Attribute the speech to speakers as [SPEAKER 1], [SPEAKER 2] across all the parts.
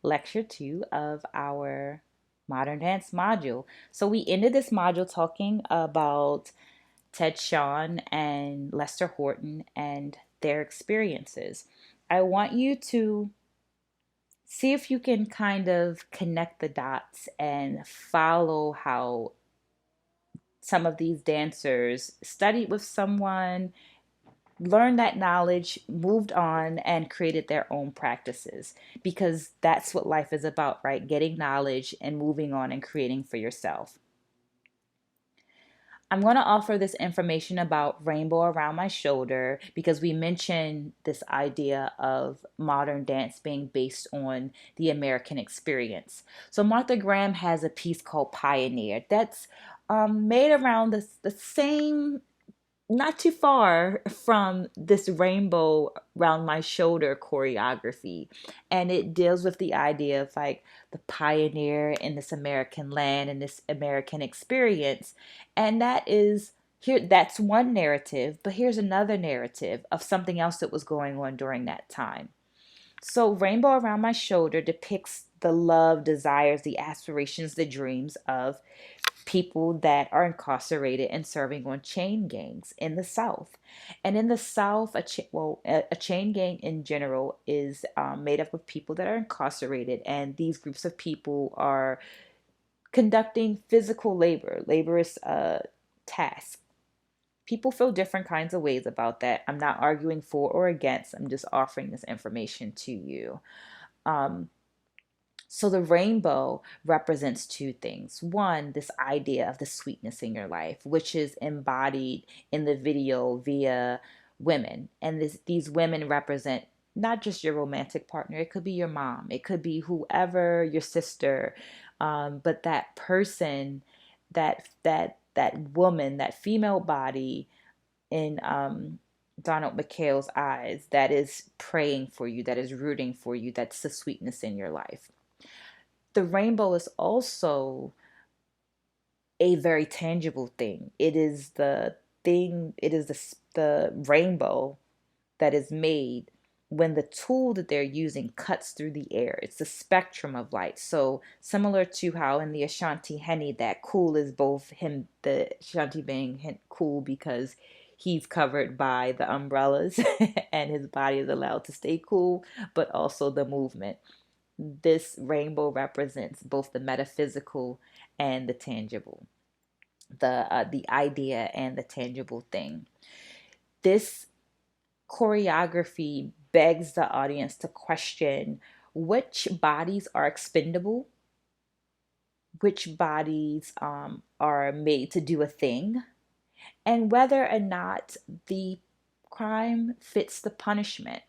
[SPEAKER 1] lecture 2 of our modern dance module. So we ended this module talking about Ted Shawn and Lester Horton and their experiences. I want you to see if you can kind of connect the dots and follow how some of these dancers studied with someone, learned that knowledge, moved on, and created their own practices. Because that's what life is about, right? Getting knowledge and moving on and creating for yourself. I'm going to offer this information about Rainbow Around My Shoulder because we mentioned this idea of modern dance being based on the American experience. So Martha Graham has a piece called Pioneer that's made around the same, not too far from this Rainbow Around My Shoulder choreography. And it deals with the idea of like the pioneer in this American land and this American experience. And that is here, that's one narrative, but here's another narrative of something else that was going on during that time. So, Rainbow Around My Shoulder depicts the love, desires, the aspirations, the dreams of people that are incarcerated and serving on chain gangs in the South. And in the South, a chain gang in general is made up of people that are incarcerated, and these groups of people are conducting physical labor, laborious tasks. People feel different kinds of ways about that. I'm not arguing for or against, I'm just offering this information to you. Um, so the rainbow represents two things. One, this idea of the sweetness in your life, which is embodied in the video via women. And these women represent not just your romantic partner, it could be your mom, it could be whoever, your sister, but that person, that woman, that female body in Donald McHale's eyes that is praying for you, that is rooting for you, that's the sweetness in your life. The rainbow is also a very tangible thing. It is the thing, it is the rainbow that is made when the tool that they're using cuts through the air. It's a spectrum of light. So similar to how in the Ashanti Henny, that cool is both him, the Ashanti being cool because he's covered by the umbrellas and his body is allowed to stay cool, but also the movement. This rainbow represents both the metaphysical and the tangible, the idea and the tangible thing. This choreography begs the audience to question which bodies are expendable, which bodies are made to do a thing, and whether or not the crime fits the punishment.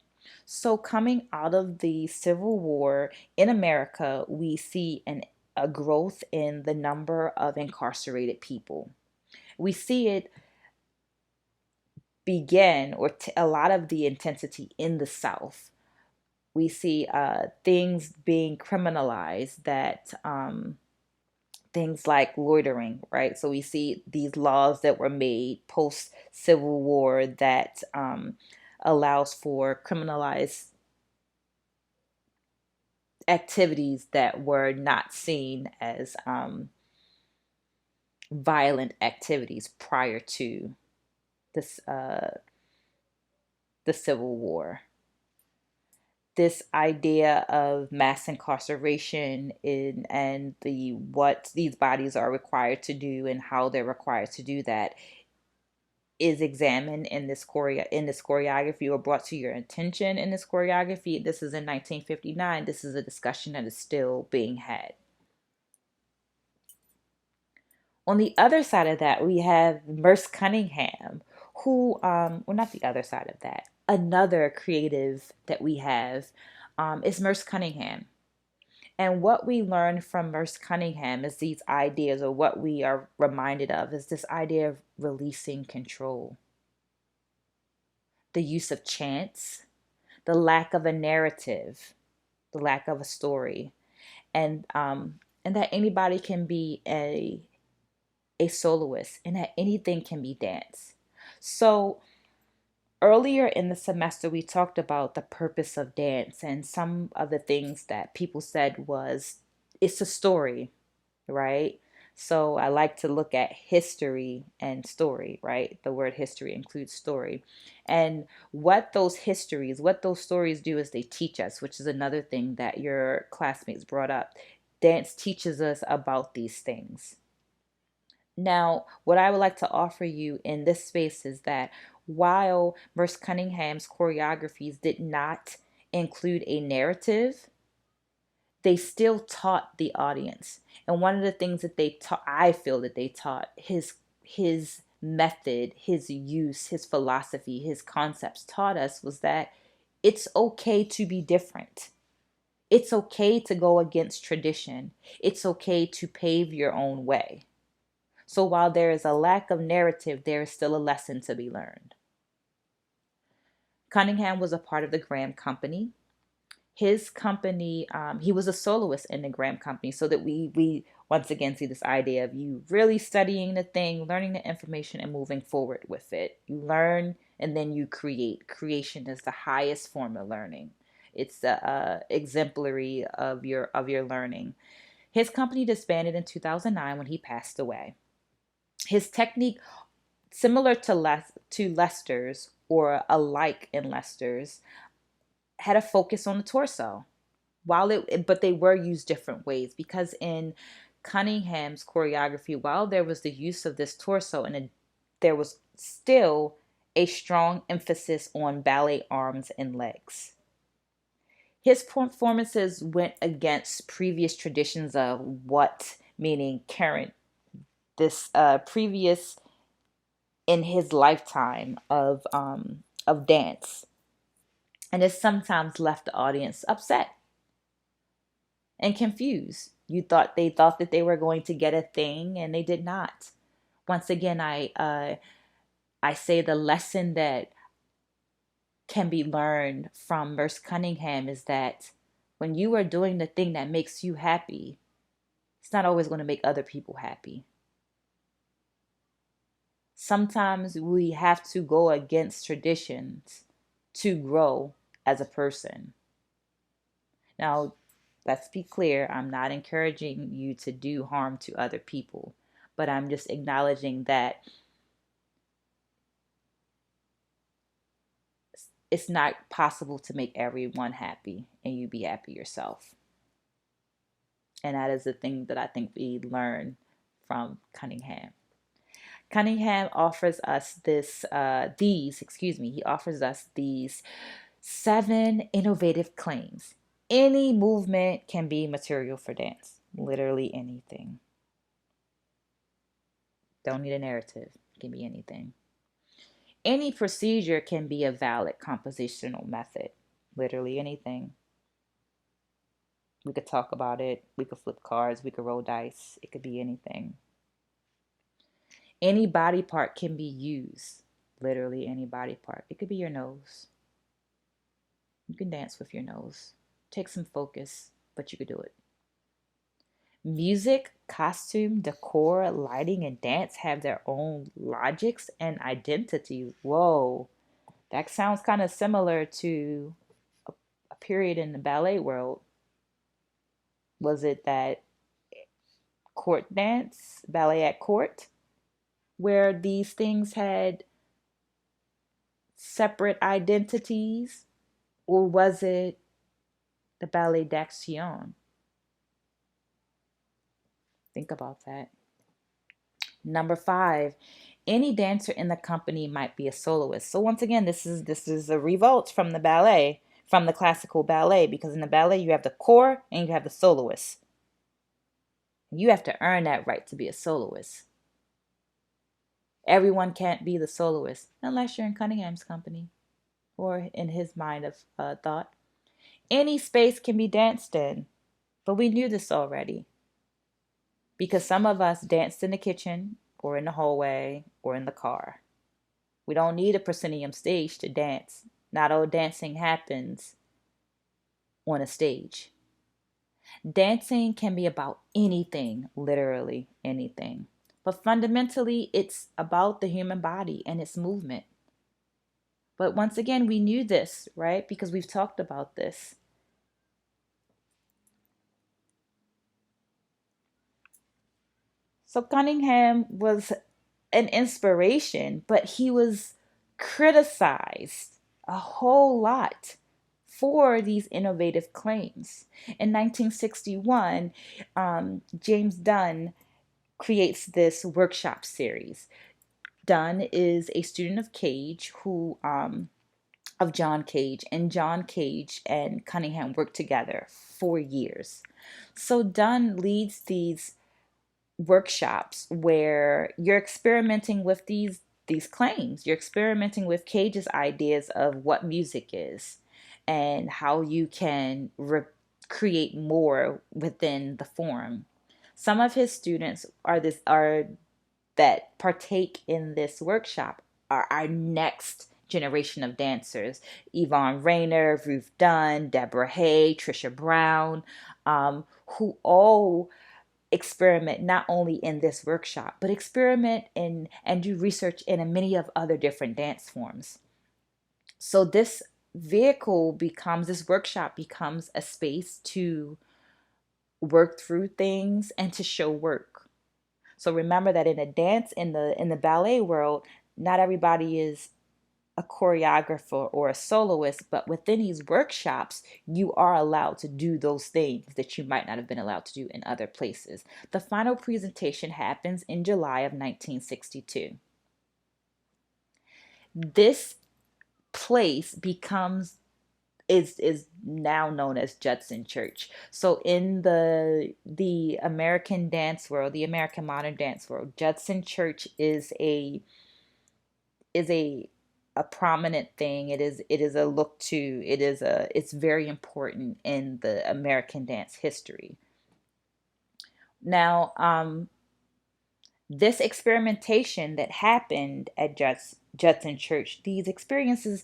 [SPEAKER 1] So, coming out of the Civil War in America, we see a growth in the number of incarcerated people. We see it begin, or a lot of the intensity in the South. We see things being criminalized that things like loitering, right? So we see these laws that were made post Civil War that allows for criminalized activities that were not seen as violent activities prior to this the Civil War. This idea of mass incarceration and the what these bodies are required to do and how they're required to do that is examined in this choreography, or brought to your attention in this choreography. This is in 1959. This is a discussion that is still being had. On the other side of that, we have Merce Cunningham, who, well, not the other side of that. Another creative that we have is Merce Cunningham. And what we learn from Merce Cunningham is these ideas, or what we are reminded of is this idea of releasing control, the use of chance, the lack of a narrative, the lack of a story, and that anybody can be a soloist, and that anything can be dance. So Earlier in the semester, we talked about the purpose of dance, and some of the things that people said was it's a story, right? So I like to look at history and story, right? The word history includes story. And what those stories do is they teach us, which is another thing that your classmates brought up. Dance teaches us about these things. Now, what I would like to offer you in this space is that while Merce Cunningham's choreographies did not include a narrative, they still taught the audience. And one of the things that they taught, I feel that they taught, his method, his use, his philosophy, his concepts taught us was that it's okay to be different. It's okay to go against tradition. It's okay to pave your own way. So while there is a lack of narrative, there is still a lesson to be learned. Cunningham was a part of the Graham Company. His company, he was a soloist in the Graham Company, so that we once again see this idea of you really studying the thing, learning the information, and moving forward with it. You learn and then you create. Creation is the highest form of learning. It's the exemplary of your learning. His company disbanded in 2009 when he passed away. His technique, similar to Lester's or alike in Lester's, had a focus on the torso. But they were used different ways, because in Cunningham's choreography, while there was the use of this torso, there was still a strong emphasis on ballet arms and legs. His performances went against previous traditions of what, meaning current, this previous in his lifetime of dance, and it sometimes left the audience upset and confused. They thought that they were going to get a thing, and they did not. Once again, I say the lesson that can be learned from Merce Cunningham is that when you are doing the thing that makes you happy, it's not always going to make other people happy. Sometimes we have to go against traditions to grow as a person. Now, let's be clear, I'm not encouraging you to do harm to other people, but I'm just acknowledging that it's not possible to make everyone happy and you be happy yourself. And that is the thing that I think we learn from Cunningham. Cunningham offers us he offers us these 7 innovative claims. Any movement can be material for dance. Literally anything. Don't need a narrative. It can be anything. Any procedure can be a valid compositional method. Literally anything. We could talk about it. We could flip cards. We could roll dice. It could be anything. Any body part can be used. Literally any body part. It could be your nose. You can dance with your nose. Take some focus, but you could do it. Music, costume, decor, lighting, and dance have their own logics and identities. Whoa, that sounds kind of similar to a period in the ballet world. Was it that court dance, ballet at court, where these things had separate identities? Or was it the ballet d'action? Think about that. Number 5, any dancer in the company might be a soloist. So once again, this is a revolt from the ballet, from the classical ballet, because in the ballet you have the corps and you have the soloist. You have to earn that right to be a soloist. Everyone can't be the soloist unless you're in Cunningham's company or in his mind of thought. Any space can be danced in, but we knew this already, because some of us danced in the kitchen or in the hallway or in the car. We don't need a proscenium stage to dance. Not all dancing happens on a stage. Dancing can be about anything, literally anything. But fundamentally, it's about the human body and its movement. But once again, we knew this, right? Because we've talked about this. So Cunningham was an inspiration, but he was criticized a whole lot for these innovative claims. In 1961, James Dunn creates this workshop series. Dunn is a student of Cage who of John Cage, and John Cage and Cunningham worked together for years. So Dunn leads these workshops where you're experimenting with these claims. You're experimenting with Cage's ideas of what music is and how you can create more within the form. Some of his students are that partake in this workshop are our next generation of dancers. Yvonne Rainer, Ruth Dunn, Deborah Hay, Trisha Brown, who all experiment not only in this workshop, but experiment in and do research in many of other different dance forms. So this workshop becomes a space to work through things and to show work. So remember that in a dance in the ballet world, not everybody is a choreographer or a soloist, but within these workshops, you are allowed to do those things that you might not have been allowed to do in other places. The final presentation happens in July of 1962. This place becomes is now known as Judson Church. So in the American dance world, the American modern dance world, Judson Church is a prominent thing. It is a look to. It's very important in the American dance history. Now, this experimentation that happened at Judson Church, these experiences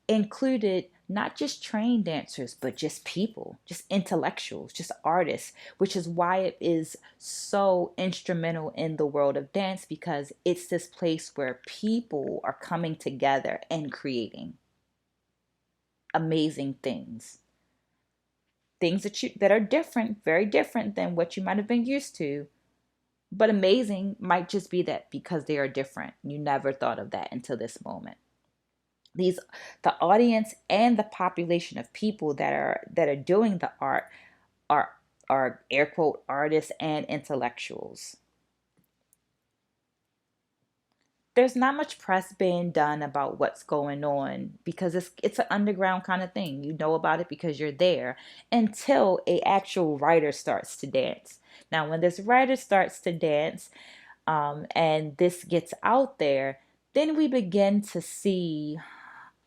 [SPEAKER 1] included not just trained dancers, but just people, just intellectuals, just artists, which is why it is so instrumental in the world of dance, because it's this place where people are coming together and creating amazing things. Things that are different, very different than what you might have been used to. But amazing might just be that because they are different. You never thought of that until this moment. These The audience and the population of people that are doing the art are air quote artists and intellectuals. There's not much press being done about what's going on because it's an underground kind of thing. You know about it because you're there until a actual writer starts to dance. Now, when this writer starts to dance, and this gets out there, then we begin to see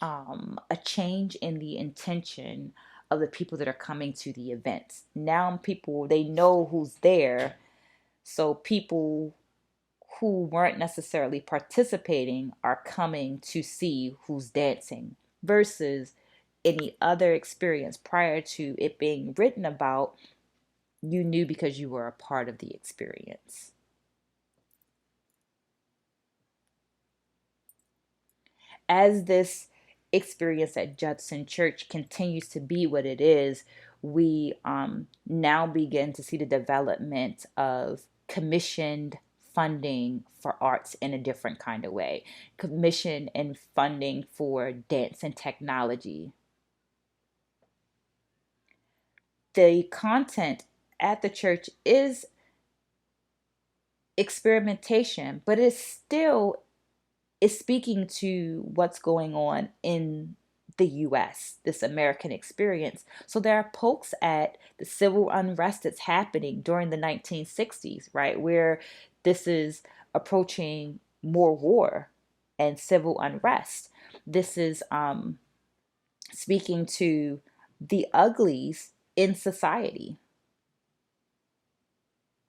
[SPEAKER 1] a change in the intention of the people that are coming to the events. Now people, they know who's there, so people who weren't necessarily participating are coming to see who's dancing versus any other experience prior to it being written about. You knew because you were a part of the experience. As this experience at Judson Church continues to be what it is, we now begin to see the development of commissioned funding for arts in a different kind of way. Commission and funding for dance and technology. The content at the church is experimentation, but it's still is speaking to what's going on in the US, this American experience. So there are pokes at the civil unrest that's happening during the 1960s, right? Where this is approaching more war and civil unrest. This is speaking to the uglies in society.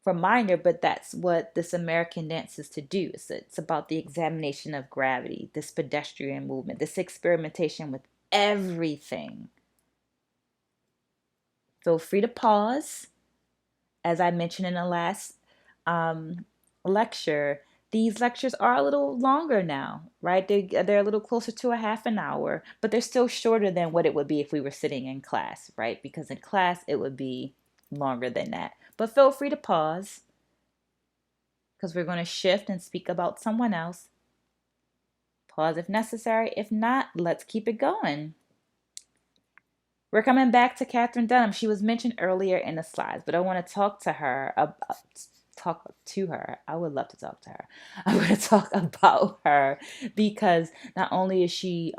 [SPEAKER 1] Reminder, but that's what this American dance is to do. It's about the examination of gravity, this pedestrian movement, this experimentation with everything. Feel free to pause. As I mentioned in the last lecture, These lectures are a little longer now, right? They're a little closer to a half an hour, but they're still shorter than what it would be if we were sitting in class, right? Because in class, it would be longer than that. But feel free to pause because we're going to shift and speak about someone else. Pause if necessary. If not, let's keep it going. We're coming back to Catherine Dunham. She was mentioned earlier in the slides, but I want to talk to her. I would love to talk to her. I want to talk about her because not only is she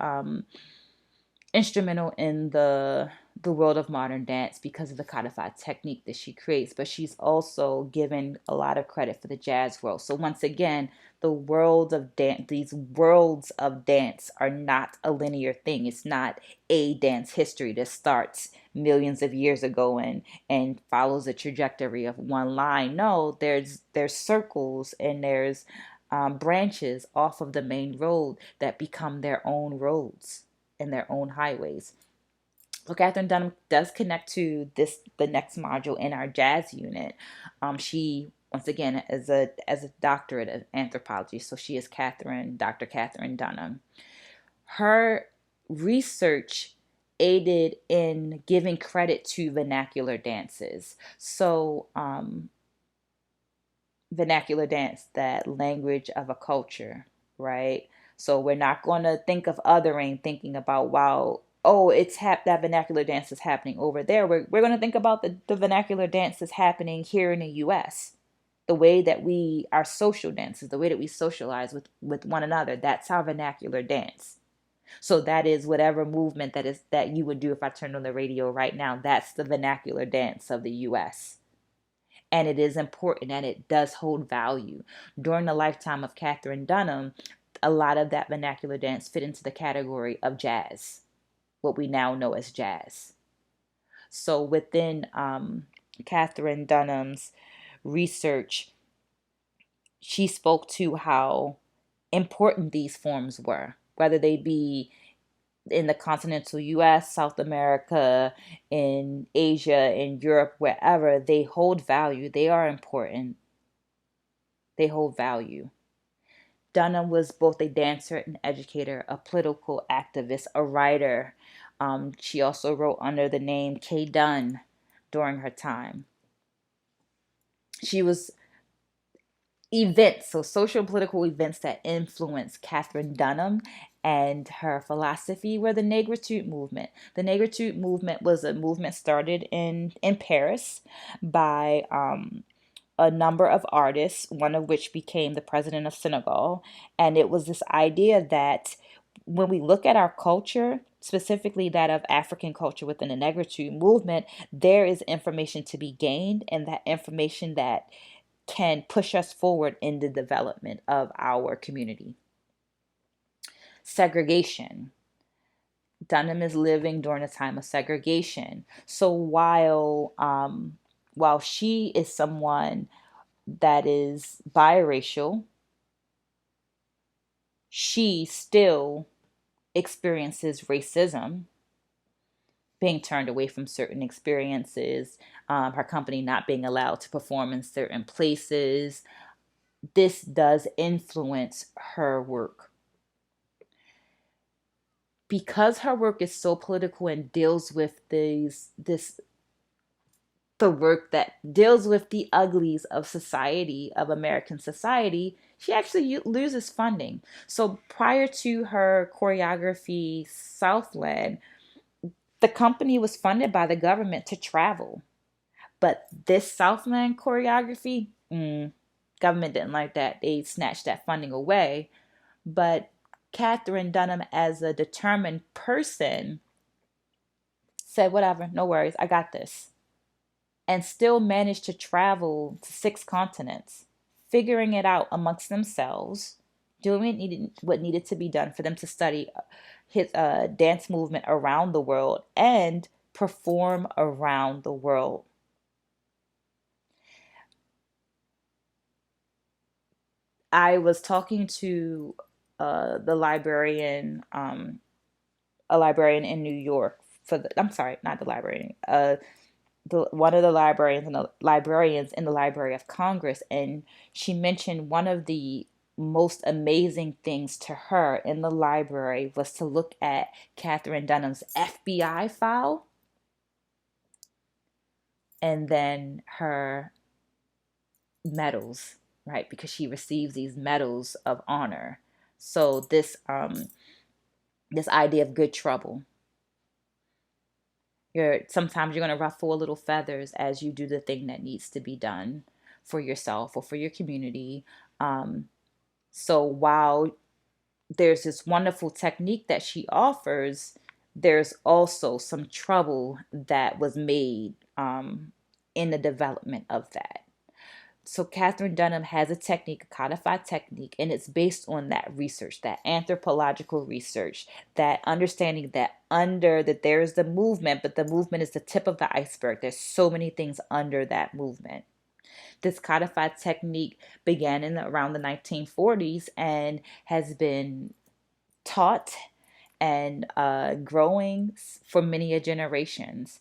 [SPEAKER 1] instrumental in the world of modern dance because of the codified technique that she creates, but she's also given a lot of credit for the jazz world. So once again, the world of dance, these worlds of dance are not a linear thing. It's not a dance history that starts millions of years ago and follows a trajectory of one line. No, there's circles and there's branches off of the main road that become their own roads and their own highways. So Catherine Dunham does connect to the next module in our jazz unit. She once again is as a doctorate of anthropology, so she is Dr. Catherine Dunham. Her research aided in giving credit to vernacular dances. So vernacular dance, that language of a culture, right? So we're not going to think of othering, thinking about, wow, oh, that vernacular dance is happening over there. We're going to think about the vernacular dance that's happening here in the U.S. The way that our social dances, the way that we socialize with one another, that's our vernacular dance. So that is whatever movement that you would do if I turned on the radio right now. That's the vernacular dance of the U.S. And it is important and it does hold value. During the lifetime of Catherine Dunham, a lot of that vernacular dance fit into the category of jazz, what we now know as jazz. So within Catherine Dunham's research, she spoke to how important these forms were, whether they be in the continental US, South America, in Asia, in Europe, wherever. They hold value. They are important. They hold value. Dunham was both a dancer, an educator, a political activist, a writer. She also wrote under the name K. Dunn during her time. She was social and political events that influenced Catherine Dunham and her philosophy were the Negritude movement. The Negritude movement was a movement started in Paris by a number of artists, one of which became the president of Senegal. And it was this idea that when we look at our culture, specifically that of African culture within the Negritude movement, there is information to be gained, and that information that can push us forward in the development of our community. Segregation. Dunham is living during a time of segregation. So while she is someone that is biracial, she still experiences racism, being turned away from certain experiences, her company not being allowed to perform in certain places. This does influence her work. Because her work is so political and deals with the work that deals with the uglies of society, of American society, she actually loses funding. So prior to her choreography, Southland, the company was funded by the government to travel. But this Southland choreography, government didn't like that. They snatched that funding away. But Catherine Dunham, as a determined person, said, whatever, no worries, I got this. And still managed to travel to 6 continents, figuring it out amongst themselves, doing what needed to be done for them to study his dance movement around the world and perform around the world. I was talking to the librarian, a librarian in New York I'm sorry, not the librarian, one of the librarians in the Library of Congress, and she mentioned one of the most amazing things to her in the library was to look at Catherine Dunham's FBI file and then her medals, right? Because she receives these medals of honor. So this idea of good trouble. Sometimes you're going to ruffle a little feathers as you do the thing that needs to be done for yourself or for your community. So while there's this wonderful technique that she offers, there's also some trouble that was made in the development of that. So Catherine Dunham has a technique, a codified technique, and it's based on that research, that anthropological research, that understanding that there is the movement, but the movement is the tip of the iceberg. There's so many things under that movement. This codified technique began in around the 1940s and has been taught and growing for many generations.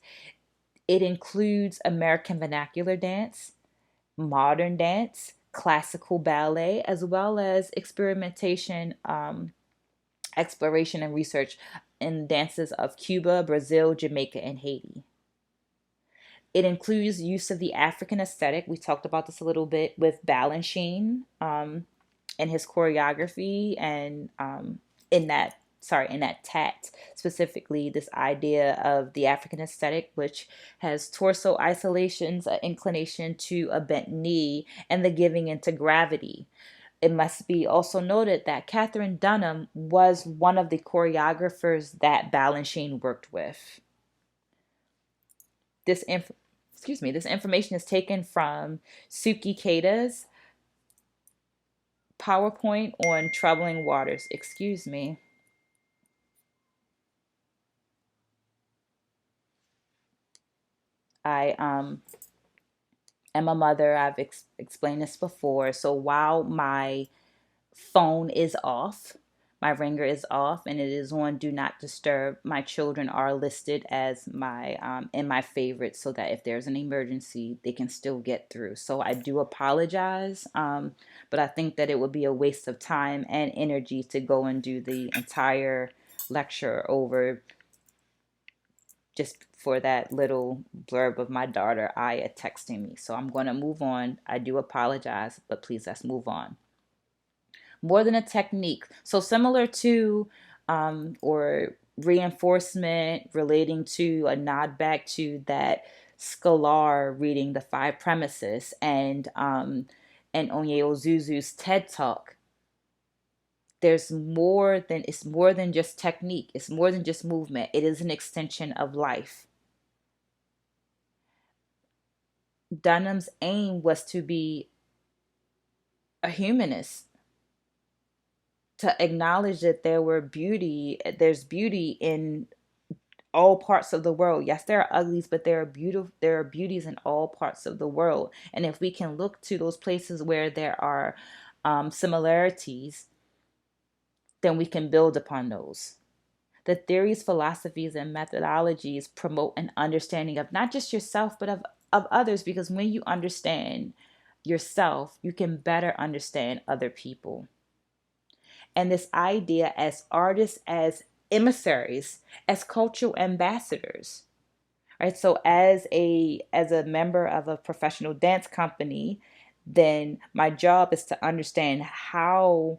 [SPEAKER 1] It includes American vernacular dance, modern dance, classical ballet, as well as experimentation, exploration, and research in dances of Cuba, Brazil, Jamaica, and Haiti. It includes use of the African aesthetic. We talked about this a little bit with Balanchine and his choreography, and in that tat specifically, this idea of the African aesthetic, which has torso isolations, an inclination to a bent knee, and the giving into gravity. It must be also noted that Catherine Dunham was one of the choreographers that Balanchine worked with. This inf- this information is taken from Suki Keita's PowerPoint on troubling waters. Excuse me. I am a mother. I've explained this before. So while my phone is off, my ringer is off, and it is on do not disturb, my children are listed as my in my favorites, so that if there's an emergency, they can still get through. So I do apologize, but I think that it would be a waste of time and energy to go and do the entire lecture over just for that little blurb of my daughter Aya texting me. So I'm going to move on. I do apologize, but please let's move on. More than a technique. So similar to or reinforcement relating to a nod back to that Scholar reading the five premises and Onye Ozuzu's TED Talk. It's more than just technique. It's more than just movement. It is an extension of life. Dunham's aim was to be a humanist, to acknowledge that there's beauty in all parts of the world. Yes, there are uglies, but there are beauties in all parts of the world. And if we can look to those places where there are similarities, then we can build upon those. The theories, philosophies, and methodologies promote an understanding of not just yourself, but of others, because when you understand yourself, you can better understand other people. And this idea as artists, as emissaries, as cultural ambassadors, right? So as a member of a professional dance company, then my job is to understand how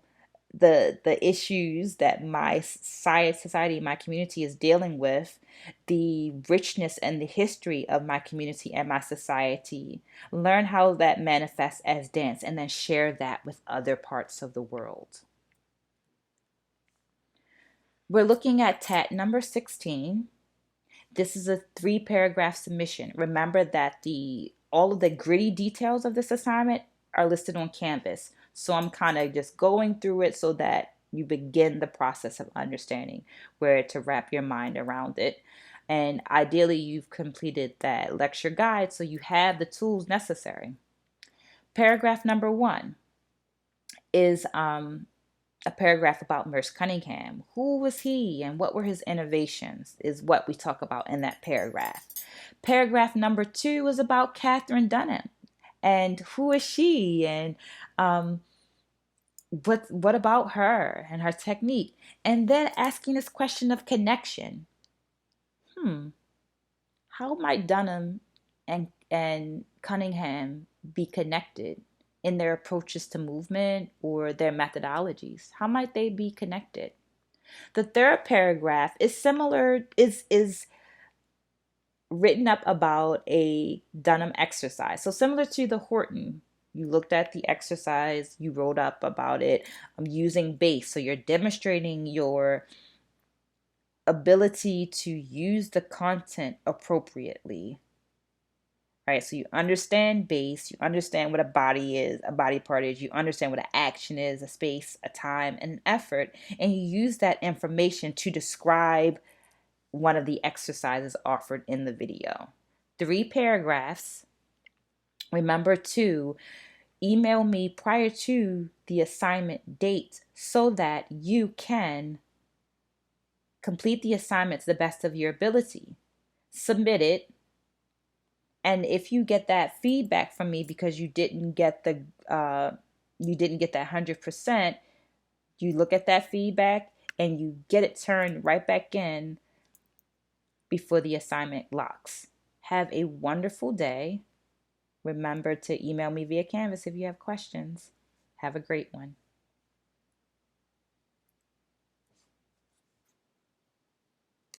[SPEAKER 1] the issues that my society, my community is dealing with, the richness and the history of my community and my society, learn how that manifests as dance, and then share that with other parts of the world. We're looking at TAT number 16. This is a 3-paragraph submission. Remember that all of the gritty details of this assignment are listed on Canvas. So I'm kind of just going through it so that you begin the process of understanding where to wrap your mind around it. And ideally, you've completed that lecture guide so you have the tools necessary. Paragraph number 1 is a paragraph about Merce Cunningham. Who was he and what were his innovations is what we talk about in that paragraph. Paragraph number 2 is about Catherine Dunham and who is she, and what about her and her technique? And then asking this question of connection. Hmm, how might Dunham and Cunningham be connected in their approaches to movement or their methodologies? How might they be connected? The third paragraph is similar, is written up about a Dunham exercise. So similar to the Horton, you looked at the exercise, you wrote up about it. Using base. So you're demonstrating your ability to use the content appropriately. Right? So you understand base, you understand what a body is, a body part is, you understand what an action is, a space, a time, and an effort, and you use that information to describe one of the exercises offered in the video. 3 paragraphs. Remember to email me prior to the assignment date so that you can complete the assignment to the best of your ability. Submit it. And if you get that feedback from me because you didn't get that 100%, you look at that feedback and you get it turned right back in before the assignment locks. Have a wonderful day. Remember to email me via Canvas if you have questions. Have a great one.